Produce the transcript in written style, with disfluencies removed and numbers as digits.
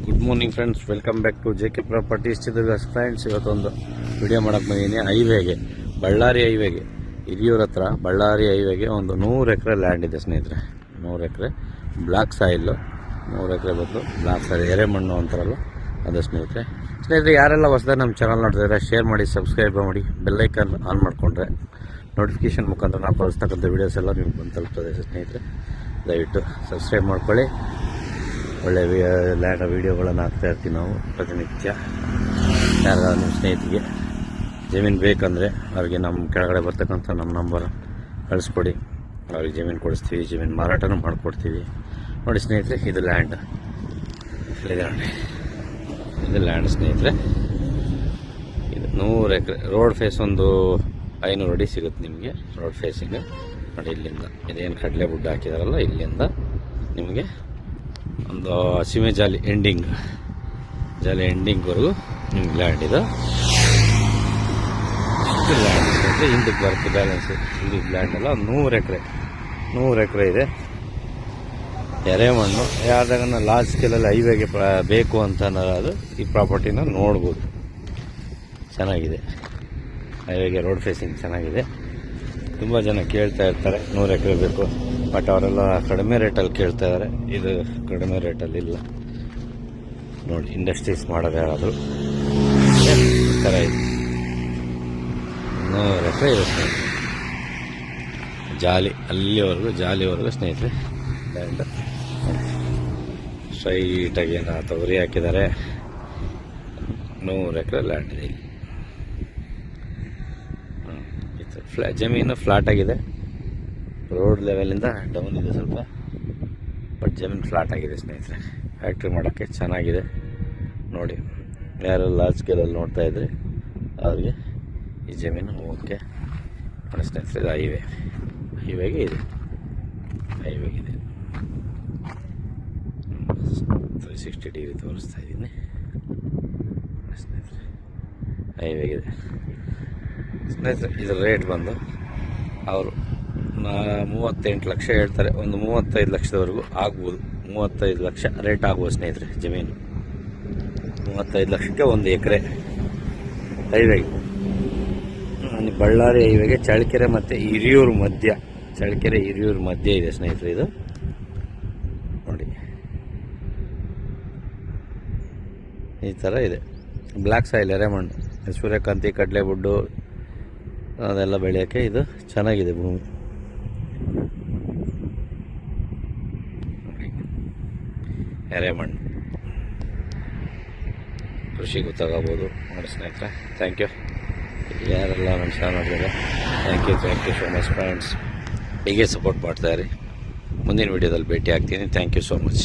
Good morning friends, welcome back to J K Properties Chitradurga. Friends, ಇವತ್ತೊಂದು video ಮಾಡೋಕ್ಕೆ ಬಂದಿದ್ದೀನಿ. ಹೈವೇಗೆ, ಬಳ್ಳಾರಿ ಹೈವೇಗೆ, ಹಿರಿಯೂರ ಹತ್ರ ಬಳ್ಳಾರಿ ಹೈವೇಗೆ ಒಂದು 100 ಎಕರೆ ಲ್ಯಾಂಡ್ ಇದೆ ಸ್ನೇಹಿತರೆ. 100 ಎಕರೆ ಬ್ಲ್ಯಾಕ್ ಸಾಯಿಲ್ಲು, 100 ಎಕರೆ ಬಂದು ಬ್ಲ್ಯಾಕ್ ಸಾಯಿಲ್ ಎರೆಮಣ್ಣು ಅಂತಾರಲ್ಲ ಅದು ಸ್ನೇಹಿತರೆ. ಯಾರೆಲ್ಲ ಹೊಸದಾಗಿ ನಮ್ಮ ಚಾನಲ್ ನೋಡ್ತಿದ್ದಾರೆ ಶೇರ್ ಮಾಡಿ, ಸಬ್ಸ್ಕ್ರೈಬ್ ಮಾಡಿ, ಬೆಲ್ಲೈಕನ್ ಆನ್ ಮಾಡಿಕೊಂಡ್ರೆ ನೋಟಿಫಿಕೇಷನ್ ಮುಖಾಂತರ ನಾವು ಕಳಿಸ್ತಕ್ಕಂಥ ವೀಡಿಯೋಸ್ ಎಲ್ಲ ನಿಮ್ಗೆ ಬಂದು ತಲುಪ್ತದೆ ಸ್ನೇಹಿತರೆ. ದಯವಿಟ್ಟು ಸಬ್ಸ್ಕ್ರೈಬ್ ಮಾಡ್ಕೊಳ್ಳಿ. ಒಳ್ಳೆ ಲ್ಯಾಂಡ್ ವೀಡಿಯೋಗಳನ್ನು ಹಾಕ್ತಾ ಇರ್ತೀವಿ ನಾವು ಪ್ರತಿನಿತ್ಯ. ಯಾರು ನಿಮ್ಮ ಸ್ನೇಹಿತರಿಗೆ ಜಮೀನು ಬೇಕಂದರೆ ಅವ್ರಿಗೆ ನಮ್ಮ ಕೆಳಗಡೆ ಬರ್ತಕ್ಕಂಥ ನಮ್ಮ ನಂಬರ್ ಕಳಿಸ್ಕೊಡಿ, ಅವ್ರಿಗೆ ಜಮೀನು ಕೊಡಿಸ್ತೀವಿ, ಜಮೀನು ಮಾರಾಟನೂ ಮಾಡಿಕೊಡ್ತೀವಿ. ನೋಡಿ ಸ್ನೇಹಿತರೆ, ಇದು ಲ್ಯಾಂಡ್ ಇದೆ ನೋಡಿ, ಇದು ಲ್ಯಾಂಡ್ ಸ್ನೇಹಿತರೆ. ಇದು 100 ಎಕರೆ ರೋಡ್ ಫೇಸ್ ಒಂದು 500 ಅಡಿ ಸಿಗುತ್ತೆ ನಿಮಗೆ. ರೋಡ್ ಫೇಸಿಂಗ್ ನೋಡಿ, ಇಲ್ಲಿಂದ ಇದೇನು ಕಡಲೆ ಗುಡ್ಡ ಹಾಕಿದಾರಲ್ಲ, ಇಲ್ಲಿಂದ ನಿಮಗೆ ಒಂದು ಸೀಮೆ ಜಾಲಿ ಎಂಡಿಂಗ್ವರೆಗೂ ನಿಮ್ಗೆ ಲ್ಯಾಂಡ್ ಇದೆ. ಇಷ್ಟು ಲ್ಯಾಂಡ್ ಅಂದರೆ ಹಿಂದಕ್ಕೆ ಬರುತ್ತೆ ಬ್ಯಾಲೆನ್ಸ್. ಇಲ್ಲಿ ಲ್ಯಾಂಡ್ ಎಲ್ಲ 100 ಎಕರೆ ಇದೆ. ಎರೆಮಣ್ಣು ಯಾವ್ದಾಗನ್ನ ಲಾರ್ಜ್ ಸ್ಕೇಲಲ್ಲಿ ಹೈವೇಗೆ ಬೇಕು ಅಂತ ಅನ್ನೋದು ಈ ಪ್ರಾಪರ್ಟಿನ ನೋಡ್ಬೋದು. ಚೆನ್ನಾಗಿದೆ, ಹೈವೇಗೆ ರೋಡ್ ಫೇಸಿಂಗ್ ಚೆನ್ನಾಗಿದೆ. ತುಂಬ ಜನ ಕೇಳ್ತಾ ಇರ್ತಾರೆ 100 ಎಕರೆ ಬೇಕು, ಬಟ್ ಅವರೆಲ್ಲ ಕಡಿಮೆ ರೇಟಲ್ಲಿ ಕೇಳ್ತಾ ಇದ್ದಾರೆ. ಇದು ಕಡಿಮೆ ರೇಟಲ್ಲಿ ಇಲ್ಲ ನೋಡಿ. ಇಂಡಸ್ಟ್ರೀಸ್ ಮಾಡೋದು ಯಾರಾದರೂ ಈ ಥರ ಇದೆ. 100 ಎಕರೆ ಇದೆ ಸ್ನೇಹಿತರೆ. ಜಾಲಿವರೆಗೂ ಸ್ನೇಹಿತರೆ ಲ್ಯಾಂಡ್. ಸ್ಟ್ರೈಟಾಗಿ ಏನೋ ತೊಗರಿ ಹಾಕಿದ್ದಾರೆ. 100 ಎಕರೆ ಲ್ಯಾಂಡ್ ಇದೆ ಇಲ್ಲಿ. ಜಮೀನು ಫ್ಲಾಟ್ ಆಗಿದೆ, ರೋಡ್ ಲೆವೆಲಿಂದ ಡೌನ್ ಇದೆ ಸ್ವಲ್ಪ, ಬಟ್ ಜಮೀನು ಫ್ಲಾಟ್ ಆಗಿದೆ ಸ್ನೇಹಿತರೆ. ಫ್ಯಾಕ್ಟ್ರಿ ಮಾಡೋಕ್ಕೆ ಚೆನ್ನಾಗಿದೆ ನೋಡಿ. ಯಾರು ಲಾರ್ಜ್ ಸ್ಕೇಲಲ್ಲಿ ನೋಡ್ತಾ ಇದ್ರಿ ಅವ್ರಿಗೆ ಈ ಜಮೀನು ಓಕೆ ನೋಡಿ ಸ್ನೇಹಿತರೆ. ಇದು ಹೈವೇಗೆ ಇದೆ 360 ಡಿಗ್ರಿ ತೋರಿಸ್ತಾ ಇದ್ದೀನಿ ಸ್ನೇಹಿತರೆ. ಹೈವೇಗಿದೆ ಸ್ನೇಹಿತರೆ. ಇದರ ರೇಟ್ ಬಂದು ಅವರು 38 ಲಕ್ಷ ಹೇಳ್ತಾರೆ. ಒಂದು 35 ಲಕ್ಷದವರೆಗೂ ಆಗ್ಬೋದು. 35 ಲಕ್ಷ ರೇಟ್ ಆಗ್ಬೋದು ಸ್ನೇಹಿತರೆ ಜಮೀನು. 35 ಲಕ್ಷಕ್ಕೆ 1 ಎಕರೆ ಹೈವೇಗೆ. ಬಳ್ಳಾರಿ ಹೈವೇಗೆ ಚಳ್ಳಕೆರೆ ಮತ್ತು ಹಿರಿಯೂರು ಮಧ್ಯ ಇದೆ ಸ್ನೇಹಿತರೆ. ಇದು ನೋಡಿ, ಈ ಥರ ಇದೆ. ಬ್ಲ್ಯಾಕ್ ಸಾಯಿಲ್ ಎರೆಮಣ್ಣು, ಸೂರ್ಯಕಾಂತಿ, ಕಡಲೆಬುಡ್ಡು ಅದೆಲ್ಲ ಬೆಳೆಯೋಕ್ಕೆ ಇದು ಚೆನ್ನಾಗಿದೆ ಭೂಮಿ. ಎರೆಮಣ್ಣು ಕೃಷಿಗೂ ತಗೋಬೋದು ನೋಡಿ ಸ್ನೇಹಿತರೆ. ಥ್ಯಾಂಕ್ ಯು ಯಾರೆಲ್ಲ ನಮ್ಮ ಚಾನಲ್ ನೋಡಿದ್ರೆ. Thank you so much friends. ಹೀಗೆ ಸಪೋರ್ಟ್ ಮಾಡ್ತಾಯಿರಿ. ಮುಂದಿನ ವೀಡಿಯೋದಲ್ಲಿ ಭೇಟಿ ಆಗ್ತೀನಿ. Thank you so much.